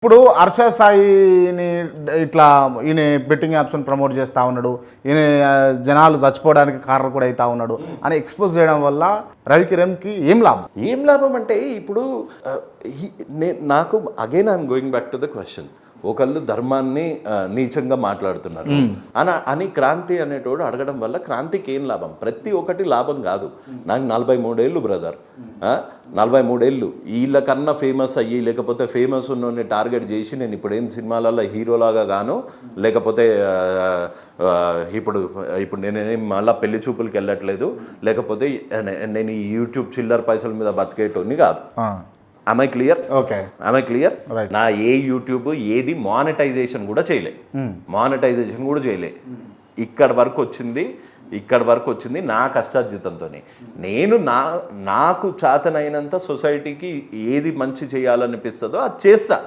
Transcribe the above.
ఇప్పుడు హర్ష సాయిని ఇట్లా ఈయన బెట్టింగ్ యాప్స్ని ప్రమోట్ చేస్తూ ఉన్నాడు, ఈయన జనాలు చచ్చిపోవడానికి కారణం కూడా అవుతా ఉన్నాడు అని ఎక్స్పోజ్ చేయడం వల్ల రవికిరణ్కి ఏం లాభం? ఏం లాభం అంటే ఇప్పుడు నాకు again I'm going back to the question. ఒకళ్ళు ధర్మాన్ని నీచంగా మాట్లాడుతున్నారు అని క్రాంతి అనేటోడు అడగడం వల్ల క్రాంతికి ఏం లాభం? ప్రతి ఒక్కటి లాభం కాదు. నాకు 43 ఏళ్ళు బ్రదర్, 43 ఏళ్ళు. వీళ్ళకన్నా ఫేమస్ అయ్యి లేకపోతే ఫేమస్ ఉన్నోని టార్గెట్ చేసి నేను ఇప్పుడు ఏం సినిమాలలో హీరోలాగా గాను లేకపోతే ఇప్పుడు నేనేం మళ్ళీ పెళ్లి చూపులకి వెళ్ళట్లేదు, లేకపోతే నేను ఈ యూట్యూబ్ చిల్లర్ పైసల మీద బతికేటోని కాదు. I clear? Okay, I clear? నా ఏ యూట్యూబ్ ఏది మానిటైజేషన్ కూడా చేయలే, మానిటైజేషన్ కూడా చేయలే. ఇక్కడ వరకు వచ్చింది నా కష్టార్జితంతోనే. నేను నాకు చేతనైనంత సొసైటీకి ఏది మంచి చేయాలనిపిస్తుందో అది చేస్తా.